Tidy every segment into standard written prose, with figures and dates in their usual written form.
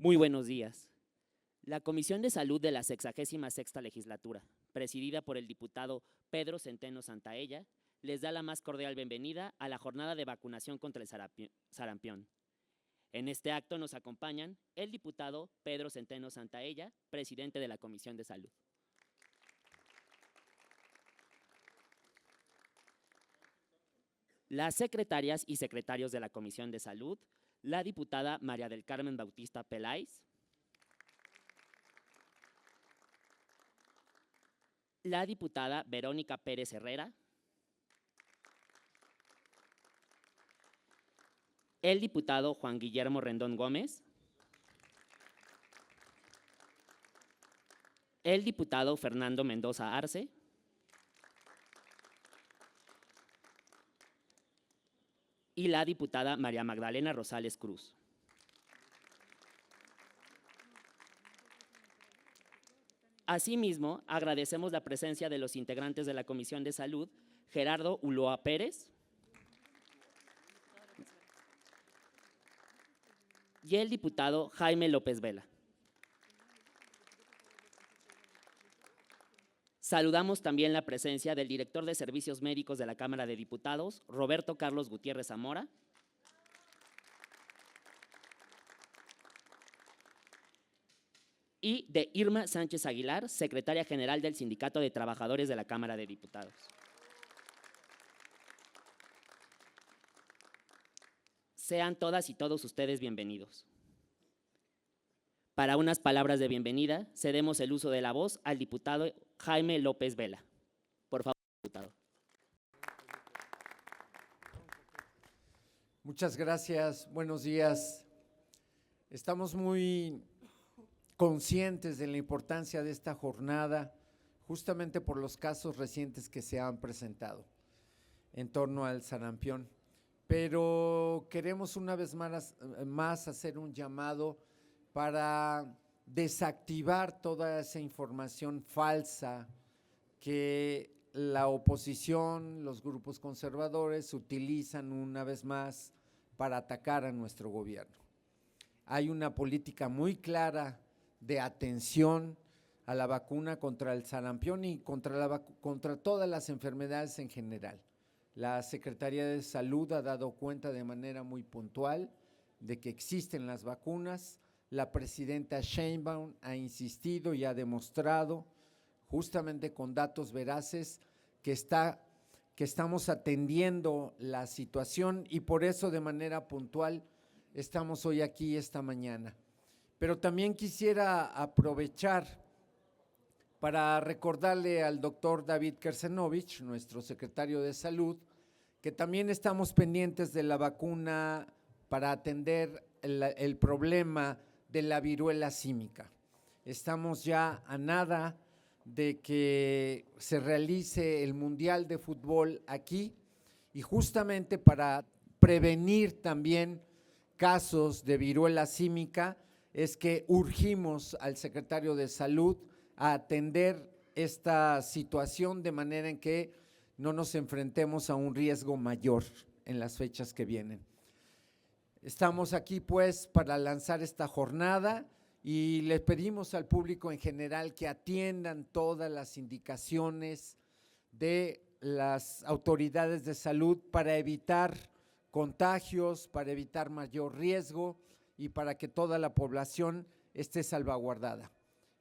Muy buenos días. La Comisión de Salud de la 66ª Legislatura, presidida por el diputado Pedro Centeno Santaella, les da la más cordial bienvenida a la jornada de vacunación contra el sarampión. En este acto nos acompañan el diputado Pedro Centeno Santaella, presidente de la Comisión de Salud. Las secretarias y secretarios de la Comisión de Salud, la diputada María del Carmen Bautista Peláez, la diputada Verónica Pérez Herrera, el diputado Juan Guillermo Rendón Gómez, el diputado Fernando Mendoza Arce, y la diputada María Magdalena Rosales Cruz. Asimismo, agradecemos la presencia de los integrantes de la Comisión de Salud, Gerardo Ulloa Pérez y el diputado Jaime López Vela. Saludamos también la presencia del director de Servicios Médicos de la Cámara de Diputados, Roberto Carlos Gutiérrez Zamora, y de Irma Sánchez Aguilar, secretaria general del Sindicato de Trabajadores de la Cámara de Diputados. Sean todas y todos ustedes bienvenidos. Para unas palabras de bienvenida, cedemos el uso de la voz al diputado Jaime López Vela. Por favor, diputado. Muchas gracias, buenos días. Estamos muy conscientes de la importancia de esta jornada, justamente por los casos recientes que se han presentado en torno al sarampión. Pero queremos una vez más hacer un llamado para desactivar toda esa información falsa que la oposición, los grupos conservadores utilizan una vez más para atacar a nuestro gobierno. Hay una política muy clara de atención a la vacuna contra el sarampión y contra todas las enfermedades en general. La Secretaría de Salud ha dado cuenta de manera muy puntual de que existen las vacunas. La presidenta Sheinbaum ha insistido y ha demostrado, justamente con datos veraces, que estamos atendiendo la situación y por eso de manera puntual estamos hoy aquí esta mañana. Pero también quisiera aprovechar para recordarle al doctor David Kersenovich, nuestro secretario de Salud, que también estamos pendientes de la vacuna para atender el problema de la viruela símica. Estamos ya a nada de que se realice el Mundial de Fútbol aquí y justamente para prevenir también casos de viruela símica es que urgimos al secretario de Salud a atender esta situación de manera en que no nos enfrentemos a un riesgo mayor en las fechas que vienen. Estamos aquí pues para lanzar esta jornada y le pedimos al público en general que atiendan todas las indicaciones de las autoridades de salud para evitar contagios, para evitar mayor riesgo y para que toda la población esté salvaguardada.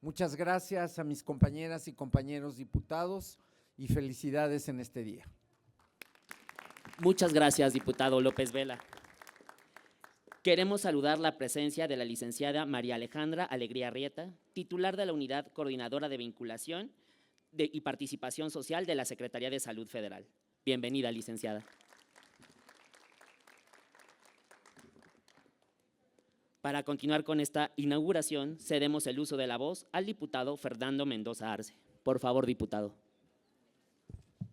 Muchas gracias a mis compañeras y compañeros diputados y felicidades en este día. Muchas gracias, diputado López Vela. Queremos saludar la presencia de la licenciada María Alejandra Alegría Rieta, titular de la Unidad Coordinadora de Vinculación y Participación Social de la Secretaría de Salud Federal. Bienvenida, licenciada. Para continuar con esta inauguración, cedemos el uso de la voz al diputado Fernando Mendoza Arce. Por favor, diputado.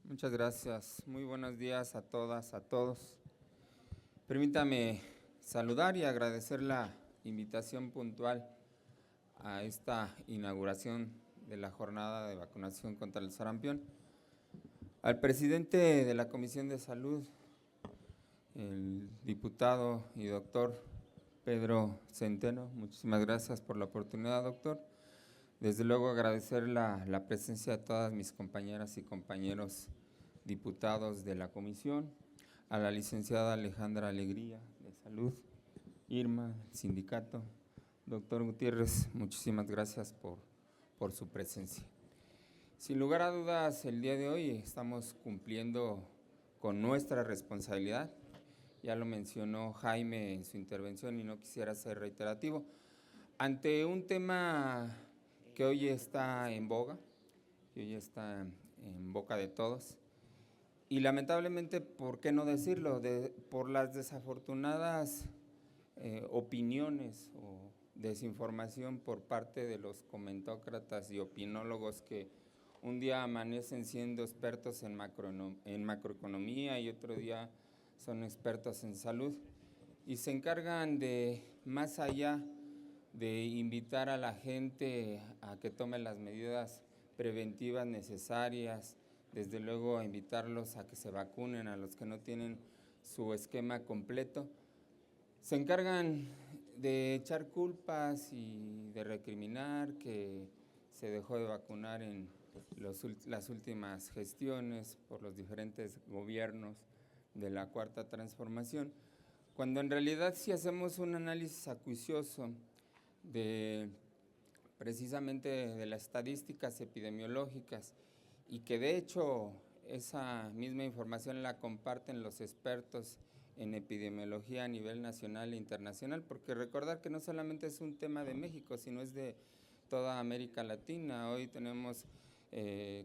Muchas gracias. Muy buenos días a todas, a todos. Permítame saludar y agradecer la invitación puntual a esta inauguración de la jornada de vacunación contra el sarampión. Al presidente de la Comisión de Salud, el diputado y doctor Pedro Centeno. Muchísimas gracias por la oportunidad, doctor. Desde luego agradecer la presencia de todas mis compañeras y compañeros diputados de la comisión, a la licenciada Alejandra Alegría de Salud, Irma, sindicato. Doctor Gutiérrez, muchísimas gracias por su presencia. Sin lugar a dudas, el día de hoy estamos cumpliendo con nuestra responsabilidad. Ya lo mencionó Jaime en su intervención y no quisiera ser reiterativo. Ante un tema que hoy está en boga, que hoy está en boca de todos, y lamentablemente, ¿por qué no decirlo? Por las desafortunadas opiniones o desinformación por parte de los comentócratas y opinólogos que un día amanecen siendo expertos en macroeconomía y otro día son expertos en salud y se encargan de, más allá de invitar a la gente a que tome las medidas preventivas necesarias, desde luego a invitarlos a que se vacunen, a los que no tienen su esquema completo, se encargan de echar culpas y de recriminar que se dejó de vacunar en las últimas gestiones por los diferentes gobiernos de la Cuarta Transformación, cuando en realidad si hacemos un análisis acuicioso precisamente de las estadísticas epidemiológicas y que de hecho esa misma información la comparten los expertos en epidemiología a nivel nacional e internacional, porque recordar que no solamente es un tema de México, sino es de toda América Latina. Hoy tenemos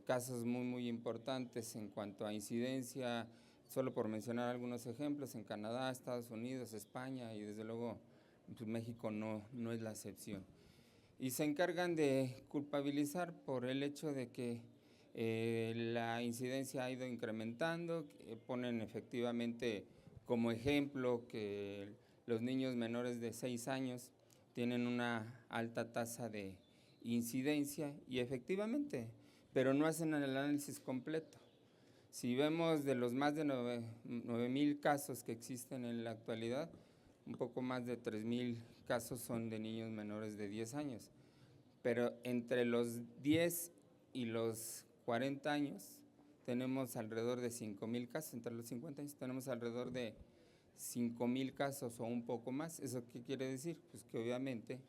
casos muy importantes en cuanto a incidencia, solo por mencionar algunos ejemplos, en Canadá, Estados Unidos, España y desde luego pues México no es la excepción. Y se encargan de culpabilizar por el hecho de que la incidencia ha ido incrementando, ponen efectivamente como ejemplo que los niños menores de 6 años tienen una alta tasa de incidencia y efectivamente, pero no hacen el análisis completo. Si vemos de los más de 9,000 casos que existen en la actualidad, un poco más de 3,000 casos son de niños menores de 10 años, pero entre los 10 y los 40 años tenemos alrededor de 5,000 casos, entre los 50 años tenemos alrededor de 5,000 casos o un poco más. ¿Eso qué quiere decir? Pues que obviamente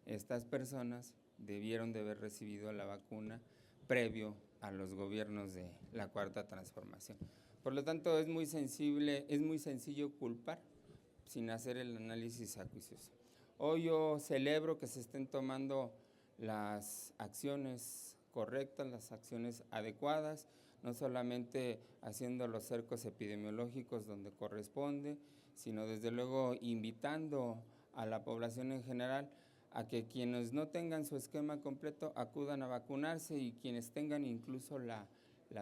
estas personas debieron de haber recibido la vacuna previo a los gobiernos de la Cuarta Transformación. Por lo tanto, es muy sencillo culpar sin hacer el análisis acuicioso. Hoy yo celebro que se estén tomando las acciones correctas, las acciones adecuadas, no solamente haciendo los cercos epidemiológicos donde corresponde, sino desde luego invitando a la población en general a que quienes no tengan su esquema completo acudan a vacunarse y quienes tengan incluso la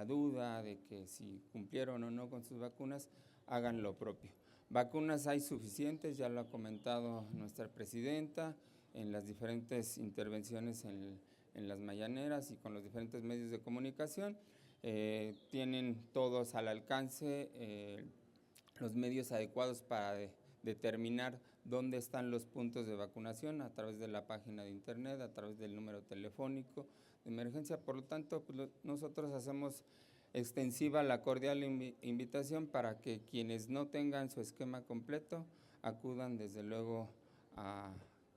duda de que si cumplieron o no con sus vacunas, hagan lo propio. Vacunas hay suficientes, ya lo ha comentado nuestra presidenta en las diferentes intervenciones en las mañaneras y con los diferentes medios de comunicación. Tienen todos al alcance los medios adecuados para determinar dónde están los puntos de vacunación a través de la página de internet, a través del número telefónico de emergencia. Por lo tanto, pues, nosotros hacemos extensiva la cordial invitación para que quienes no tengan su esquema completo acudan desde luego a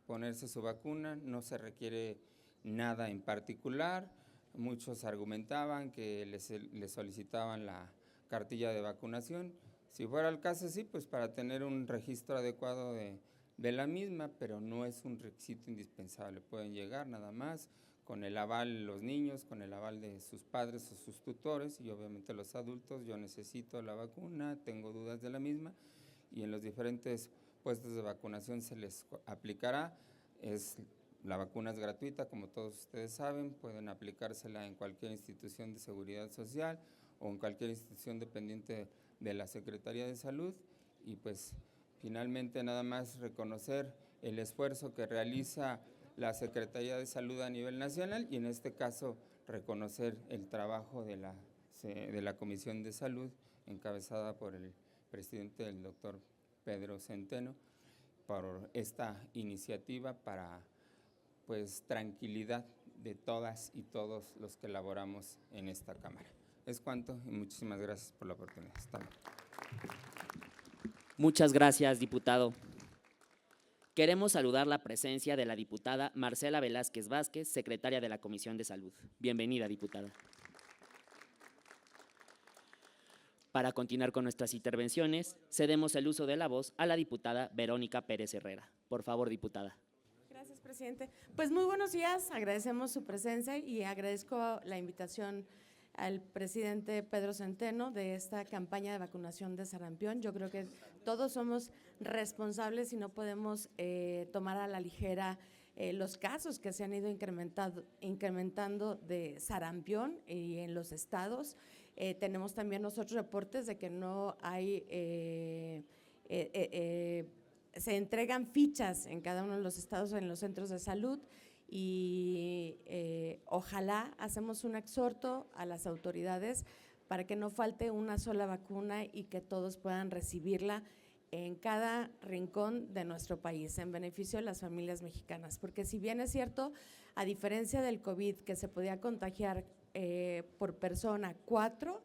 ponerse su vacuna. No se requiere nada en particular. Muchos argumentaban que les solicitaban la cartilla de vacunación. Si fuera el caso, sí, pues para tener un registro adecuado de la misma, pero no es un requisito indispensable. Pueden llegar nada más con el aval los niños, con el aval de sus padres o sus tutores y obviamente los adultos. Yo necesito la vacuna, tengo dudas de la misma y en los diferentes puestos de vacunación se les aplicará. La vacuna es gratuita, como todos ustedes saben, pueden aplicársela en cualquier institución de seguridad social o en cualquier institución dependiente de la Secretaría de Salud y pues finalmente nada más reconocer el esfuerzo que realiza la Secretaría de Salud a nivel nacional y en este caso reconocer el trabajo de la Comisión de Salud encabezada por el presidente, el doctor Pedro Centeno, por esta iniciativa para, pues, tranquilidad de todas y todos los que laboramos en esta Cámara. Es cuanto y muchísimas gracias por la oportunidad. Hasta luego. Muchas gracias, diputado. Queremos saludar la presencia de la diputada Marcela Velázquez Vázquez, secretaria de la Comisión de Salud. Bienvenida, diputada. Para continuar con nuestras intervenciones, cedemos el uso de la voz a la diputada Verónica Pérez Herrera. Por favor, diputada. Gracias, presidente. Pues muy buenos días, agradecemos su presencia y agradezco la invitación al presidente Pedro Centeno de esta campaña de vacunación de sarampión. Yo creo que todos somos responsables y no podemos tomar a la ligera los casos que se han ido incrementando de sarampión y en los estados. Tenemos también nosotros reportes de que no hay, se entregan fichas en cada uno de los estados en los centros de salud y ojalá hacemos un exhorto a las autoridades para que no falte una sola vacuna y que todos puedan recibirla en cada rincón de nuestro país, en beneficio de las familias mexicanas. Porque si bien es cierto, a diferencia del COVID, que se podía contagiar por persona 4,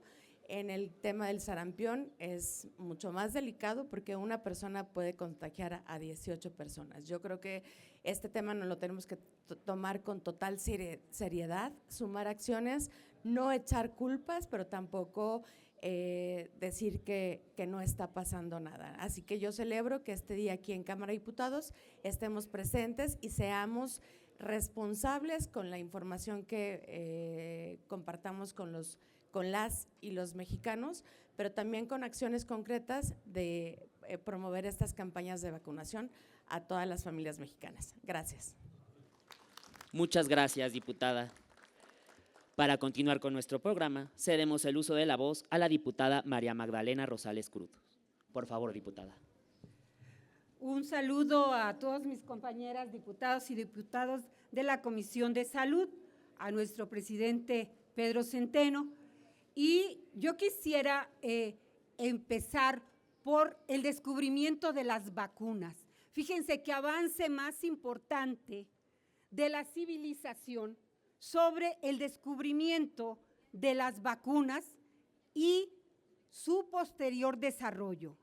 en el tema del sarampión es mucho más delicado porque una persona puede contagiar a 18 personas. Yo creo que este tema nos lo tenemos que tomar con total seriedad, sumar acciones, no echar culpas, pero tampoco decir que no está pasando nada. Así que yo celebro que este día aquí en Cámara de Diputados estemos presentes y seamos responsables con la información que compartamos con las y los mexicanos, pero también con acciones concretas de promover estas campañas de vacunación a todas las familias mexicanas. Gracias. Muchas gracias, diputada. Para continuar con nuestro programa, cedemos el uso de la voz a la diputada María Magdalena Rosales Cruz. Por favor, diputada. Un saludo a todos mis compañeras diputados y diputados de la Comisión de Salud, a nuestro presidente Pedro Centeno. Y yo quisiera empezar por el descubrimiento de las vacunas. Fíjense qué avance más importante de la civilización sobre el descubrimiento de las vacunas y su posterior desarrollo.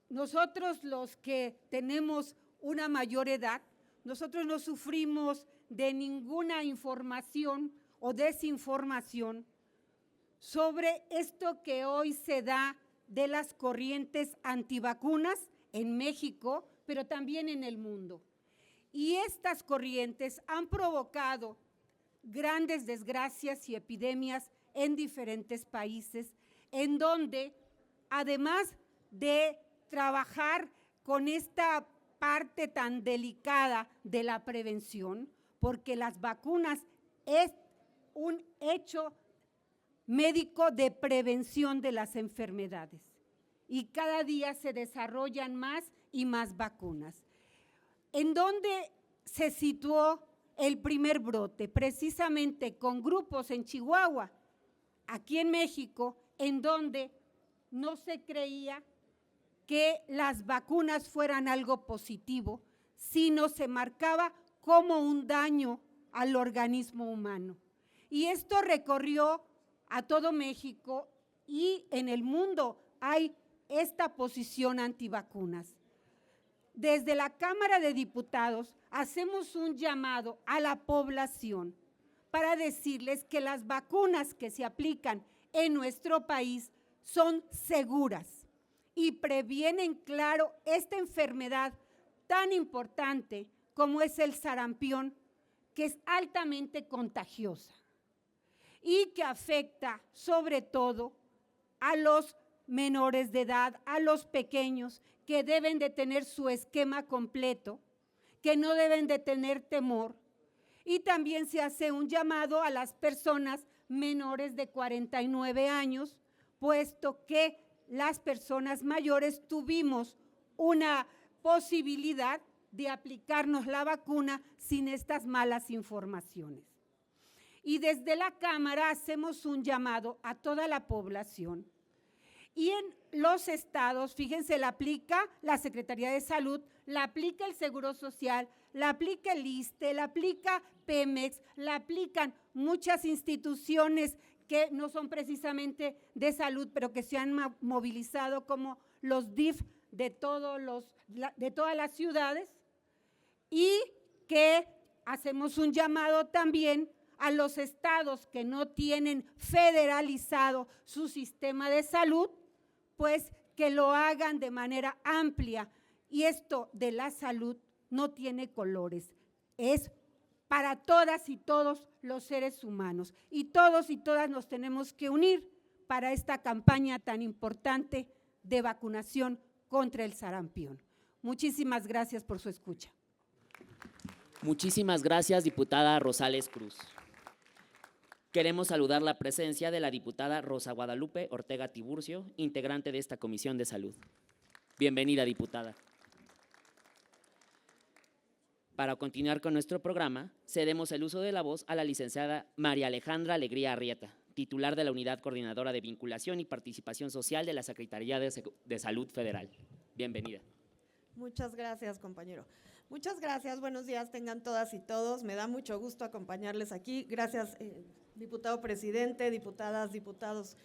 Nosotros los que tenemos una mayor edad, nosotros no sufrimos de ninguna información o desinformación sobre esto que hoy se da de las corrientes antivacunas en México, pero también en el mundo. Y estas corrientes han provocado grandes desgracias y epidemias en diferentes países, en donde, además de trabajar con esta parte tan delicada de la prevención, porque las vacunas es un hecho médico de prevención de las enfermedades y cada día se desarrollan más y más vacunas. ¿En dónde se situó el primer brote? Precisamente con grupos en Chihuahua, aquí en México, en donde no se creía que las vacunas fueran algo positivo, sino se marcaba como un daño al organismo humano. Y esto recorrió a todo México y en el mundo hay esta posición antivacunas. Desde la Cámara de Diputados hacemos un llamado a la población para decirles que las vacunas que se aplican en nuestro país son seguras y previenen, claro, esta enfermedad tan importante como es el sarampión, que es altamente contagiosa y que afecta sobre todo a los menores de edad, a los pequeños, que deben de tener su esquema completo, que no deben de tener temor. Y también se hace un llamado a las personas menores de 49 años, puesto que las personas mayores tuvimos una posibilidad de aplicarnos la vacuna sin estas malas informaciones. Y desde la Cámara hacemos un llamado a toda la población. Y en los estados, fíjense, la aplica la Secretaría de Salud, la aplica el Seguro Social, la aplica el ISSSTE, la aplica Pemex, la aplican muchas instituciones que no son precisamente de salud, pero que se han movilizado, como los DIF de todas las ciudades, y que hacemos un llamado también a los estados que no tienen federalizado su sistema de salud, pues que lo hagan de manera amplia. Y esto de la salud no tiene colores, es para todas y todos los seres humanos. Y todos y todas nos tenemos que unir para esta campaña tan importante de vacunación contra el sarampión. Muchísimas gracias por su escucha. Muchísimas gracias, diputada Rosales Cruz. Queremos saludar la presencia de la diputada Rosa Guadalupe Ortega Tiburcio, integrante de esta Comisión de Salud. Bienvenida, diputada. Para continuar con nuestro programa, cedemos el uso de la voz a la licenciada María Alejandra Alegría Arrieta, titular de la Unidad Coordinadora de Vinculación y Participación Social de la Secretaría de Salud Federal. Bienvenida. Muchas gracias, compañero. Muchas gracias, buenos días tengan todas y todos. Me da mucho gusto acompañarles aquí. Gracias, diputado presidente, diputadas, diputados.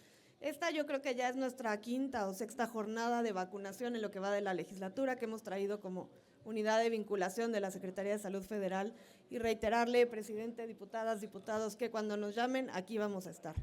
Esta yo creo que ya es nuestra quinta o sexta jornada de vacunación en lo que va de la legislatura que hemos traído como unidad de vinculación de la Secretaría de Salud Federal, y reiterarle, presidente, diputadas, diputados, que cuando nos llamen aquí vamos a estar.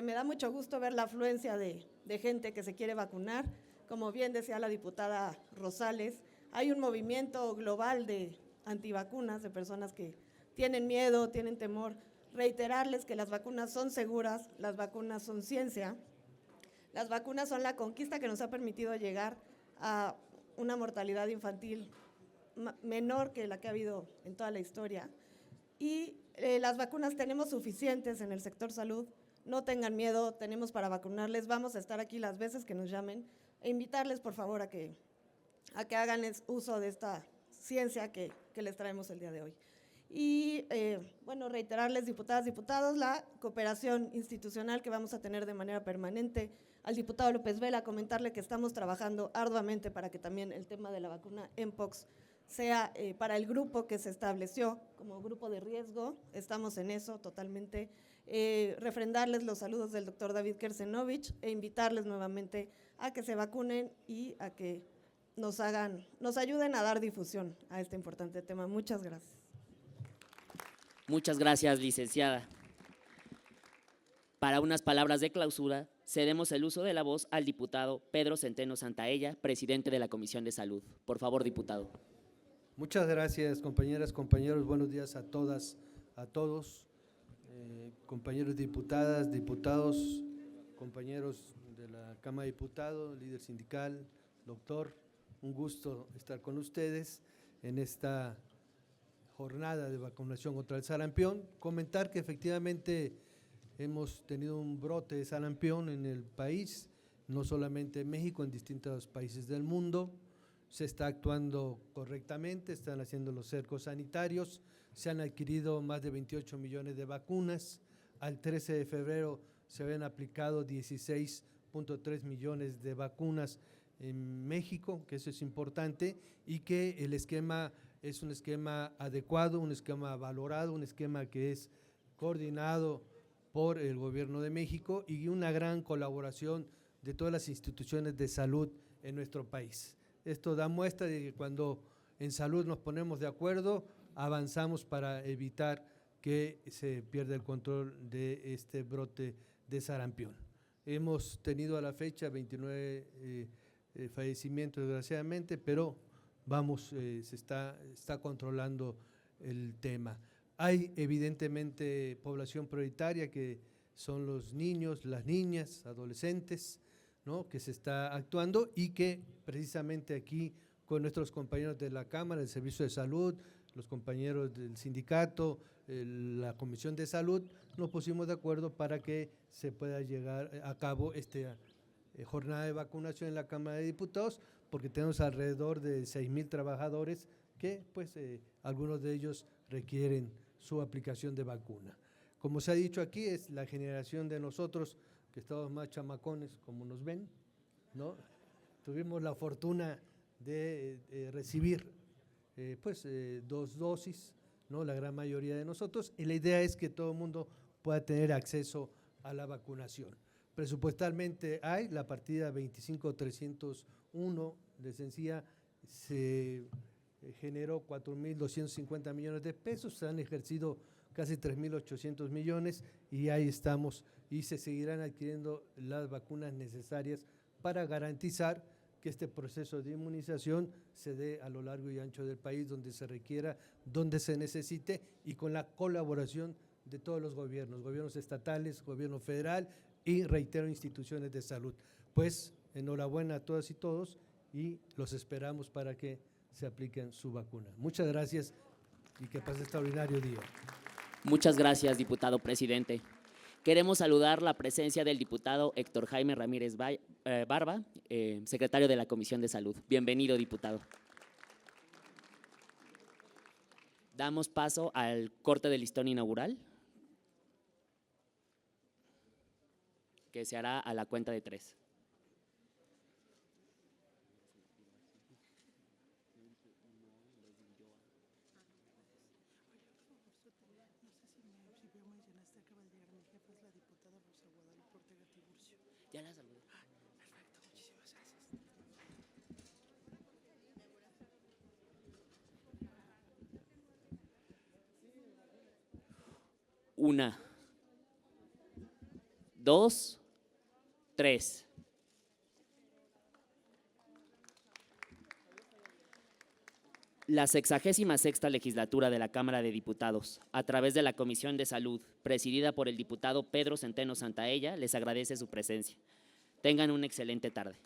Me da mucho gusto ver la afluencia de gente que se quiere vacunar. Como bien decía la diputada Rosales, hay un movimiento global de antivacunas, de personas que tienen miedo, tienen temor. Reiterarles que las vacunas son seguras, las vacunas son ciencia, las vacunas son la conquista que nos ha permitido llegar a una mortalidad infantil menor que la que ha habido en toda la historia. Y las vacunas tenemos suficientes en el sector salud, no tengan miedo, tenemos para vacunarles, vamos a estar aquí las veces que nos llamen, e invitarles por favor a que hagan uso de esta ciencia que les traemos el día de hoy. Y bueno, reiterarles, diputadas, diputados, la cooperación institucional que vamos a tener de manera permanente. Al diputado López Vela, comentarle que estamos trabajando arduamente para que también el tema de la vacuna Mpox sea para el grupo que se estableció como grupo de riesgo. Estamos en eso totalmente. Refrendarles los saludos del doctor David Kersenovich e invitarles nuevamente a que se vacunen y a que nos ayuden a dar difusión a este importante tema. Muchas gracias. Muchas gracias, licenciada. Para unas palabras de clausura, cedemos el uso de la voz al diputado Pedro Centeno Santaella, presidente de la Comisión de Salud. Por favor, diputado. Muchas gracias, compañeras, compañeros. Buenos días a todas, a todos. Compañeros diputadas, diputados, compañeros de la Cámara de Diputados, líder sindical, doctor, un gusto estar con ustedes en esta jornada de vacunación contra el sarampión. Comentar que efectivamente hemos tenido un brote de sarampión en el país, no solamente en México, en distintos países del mundo. Se está actuando correctamente, están haciendo los cercos sanitarios, se han adquirido más de 28 millones de vacunas. Al 13 de febrero se habían aplicado 16.3 millones de vacunas en México, que eso es importante, y que el esquema es un esquema adecuado, un esquema valorado, un esquema que es coordinado por el Gobierno de México y una gran colaboración de todas las instituciones de salud en nuestro país. Esto da muestra de que cuando en salud nos ponemos de acuerdo, avanzamos para evitar que se pierda el control de este brote de sarampión. Hemos tenido a la fecha 29 fallecimientos desgraciadamente, pero vamos, se está controlando el tema. Hay evidentemente población prioritaria que son los niños, las niñas, adolescentes, ¿no?, que se está actuando y que precisamente aquí con nuestros compañeros de la Cámara, del Servicio de Salud, los compañeros del sindicato, la Comisión de Salud, nos pusimos de acuerdo para que se pueda llegar a cabo esta jornada de vacunación en la Cámara de Diputados, porque tenemos alrededor de 6,000 trabajadores que pues algunos de ellos requieren su aplicación de vacuna. Como se ha dicho aquí, es la generación de nosotros que estamos más chamacones, como nos ven, ¿no? Tuvimos la fortuna de recibir 2 dosis, ¿no? La gran mayoría de nosotros, y la idea es que todo el mundo pueda tener acceso a la vacunación. Presupuestalmente hay la partida 25301 de Sencilla, se generó 4.250 millones de pesos, se han ejercido casi 3.800 millones y ahí estamos, y se seguirán adquiriendo las vacunas necesarias para garantizar que este proceso de inmunización se dé a lo largo y ancho del país, donde se requiera, donde se necesite, y con la colaboración de todos los gobiernos estatales, gobierno federal y, reitero, instituciones de salud. Pues enhorabuena a todas y todos y los esperamos para que se apliquen su vacuna. Muchas gracias y que pase extraordinario día. Muchas gracias, diputado presidente. Queremos saludar la presencia del diputado Héctor Jaime Ramírez Barba, secretario de la Comisión de Salud. Bienvenido, diputado. Damos paso al corte del listón inaugural, que se hará a la cuenta de 3. Ya la saludé. Perfecto, muchísimas gracias. 1, 2, 3. La 66ª legislatura de la Cámara de Diputados, a través de la Comisión de Salud, presidida por el diputado Pedro Centeno Santaella, les agradece su presencia. Tengan una excelente tarde.